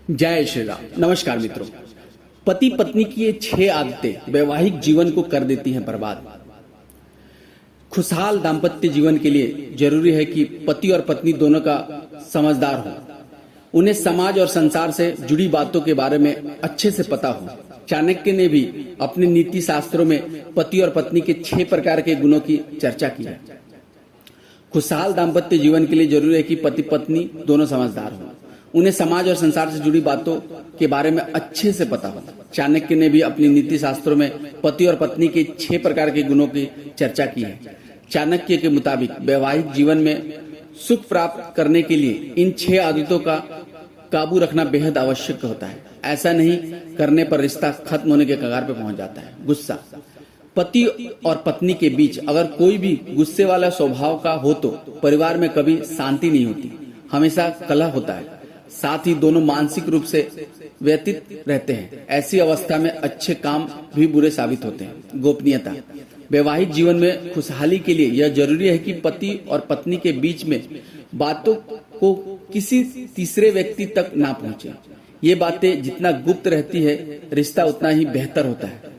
जय श्री राम। नमस्कार मित्रों, पति पत्नी की ये 6 आदतें वैवाहिक जीवन को कर देती हैं बर्बाद। खुशहाल दाम्पत्य जीवन के लिए जरूरी है कि पति और पत्नी दोनों का समझदार हो, उन्हें समाज और संसार से जुड़ी बातों के बारे में अच्छे से पता हो। चाणक्य ने भी अपने नीति शास्त्रों में पति और पत्नी के 6 प्रकार के गुणों की चर्चा की है। खुशहाल दाम्पत्य जीवन के लिए जरूरी है कि पति पत्नी दोनों समझदार हो, उन्हें समाज और संसार से जुड़ी बातों के बारे में अच्छे से पता हो। चाणक्य ने भी अपनी नीति शास्त्रों में पति और पत्नी के 6 प्रकार के गुणों की चर्चा की है। चाणक्य के मुताबिक वैवाहिक जीवन में सुख प्राप्त करने के लिए इन 6 आदतों का काबू रखना बेहद आवश्यक होता है। ऐसा नहीं करने पर रिश्ता खत्म होने के कगार पर पहुंच जाता है। गुस्सा। पति और पत्नी के बीच अगर कोई भी गुस्से वाला स्वभाव का हो तो परिवार में कभी शांति नहीं होती, हमेशा कलह होता है। साथ ही दोनों मानसिक रूप से व्यतीत रहते हैं। ऐसी अवस्था में अच्छे काम भी बुरे साबित होते हैं। गोपनीयता। वैवाहिक जीवन में खुशहाली के लिए यह जरूरी है कि पति और पत्नी के बीच में बातों को किसी तीसरे व्यक्ति तक ना पहुंचे। ये बातें जितना गुप्त रहती है, रिश्ता उतना ही बेहतर होता है।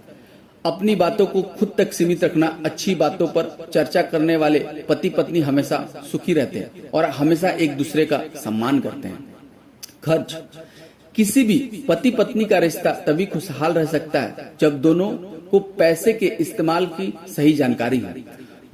अपनी बातों को खुद तक सीमित रखना। अच्छी बातों पर चर्चा करने वाले पति पत्नी हमेशा सुखी रहते हैं और हमेशा एक दूसरे का सम्मान करते हैं। खर्च। किसी भी पति पत्नी का रिश्ता तभी खुशहाल रह सकता है जब दोनों को पैसे के इस्तेमाल की सही जानकारी है।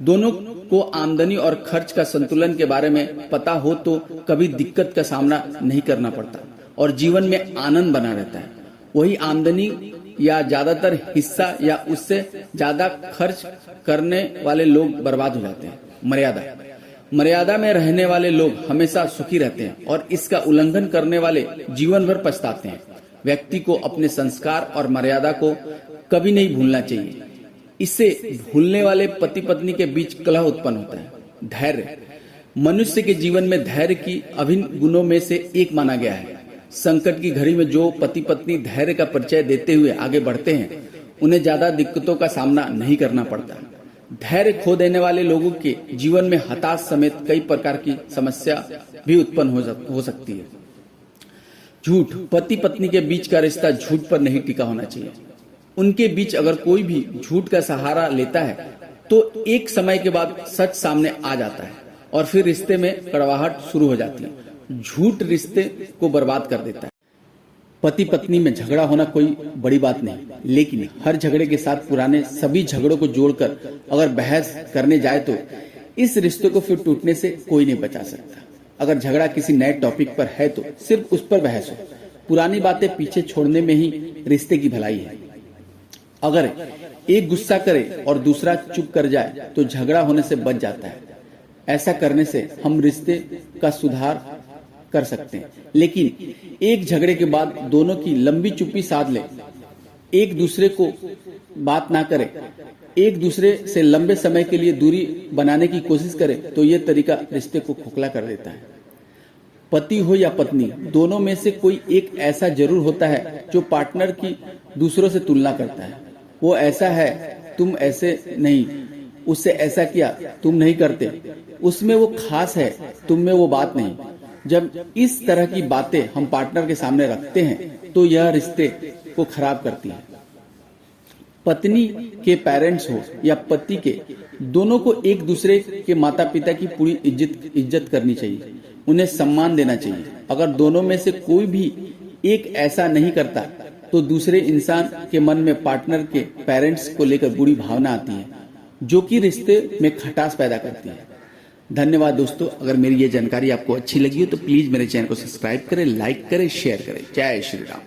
दोनों को आमदनी और खर्च का संतुलन के बारे में पता हो तो कभी दिक्कत का सामना नहीं करना पड़ता और जीवन में आनंद बना रहता है। वही आमदनी या ज्यादातर हिस्सा या उससे ज्यादा खर्च करने वाले लोग बर्बाद हो जाते हैं। मर्यादा में रहने वाले लोग हमेशा सुखी रहते हैं और इसका उल्लंघन करने वाले जीवन भर पछताते हैं। व्यक्ति को अपने संस्कार और मर्यादा को कभी नहीं भूलना चाहिए। इससे भूलने वाले पति पत्नी के बीच कलह उत्पन्न होता है। धैर्य। मनुष्य के जीवन में धैर्य की अभिन्न गुणों में से एक माना गया है। संकट की घड़ी में जो पति पत्नी धैर्य का परिचय देते हुए आगे बढ़ते हैं, उन्हें ज्यादा दिक्कतों का सामना नहीं करना पड़ता। धैर्य खो देने वाले लोगों के जीवन में हताश समेत कई प्रकार की समस्या भी उत्पन्न हो सकती है। झूठ। पति पत्नी के बीच का रिश्ता झूठ पर नहीं टिका होना चाहिए। उनके बीच अगर कोई भी झूठ का सहारा लेता है तो एक समय के बाद सच सामने आ जाता है और फिर रिश्ते में कड़वाहट शुरू हो जाती है। झूठ रिश्ते को बर्बाद कर देता है। पति पत्नी में झगड़ा होना कोई बड़ी बात नहीं, लेकिन हर झगड़े के साथ पुराने सभी झगड़ों को जोड़कर अगर बहस करने जाए तो इस रिश्ते को फिर टूटने से कोई नहीं बचा सकता। अगर झगड़ा किसी नए टॉपिक पर है तो सिर्फ उस पर बहस हो। पुरानी बातें पीछे छोड़ने में ही रिश्ते की भलाई है। अगर एक गुस्सा करे और दूसरा चुप कर जाए तो झगड़ा होने से बच जाता है। ऐसा करने से हम रिश्ते का सुधार कर सकते हैं, लेकिन एक झगड़े के बाद दोनों की लंबी चुप्पी साध ले, एक दूसरे को बात ना करे, एक दूसरे से लंबे समय के लिए दूरी बनाने की कोशिश करे तो यह तरीका रिश्ते को खोखला कर देता है। पति हो या पत्नी, दोनों में से कोई एक ऐसा जरूर होता है जो पार्टनर की दूसरों से तुलना करता है। वो ऐसा है, तुम ऐसे नहीं, उससे ऐसा किया, तुम नहीं करते, उसमें वो खास है, तुम में वो बात नहीं। जब इस तरह की बातें हम पार्टनर के सामने रखते हैं तो यह रिश्ते को खराब करती है। पत्नी के पेरेंट्स हो या पति के, दोनों को एक दूसरे के माता पिता की पूरी इज्जत करनी चाहिए, उन्हें सम्मान देना चाहिए। अगर दोनों में से कोई भी एक ऐसा नहीं करता तो दूसरे इंसान के मन में पार्टनर के पेरेंट्स को लेकर बुरी भावना आती है, जो कि रिश्ते में खटास पैदा करती है। धन्यवाद दोस्तों। अगर मेरी ये जानकारी आपको अच्छी लगी हो तो प्लीज मेरे चैनल को सब्सक्राइब करें, लाइक करें, शेयर करें। जय श्री राम।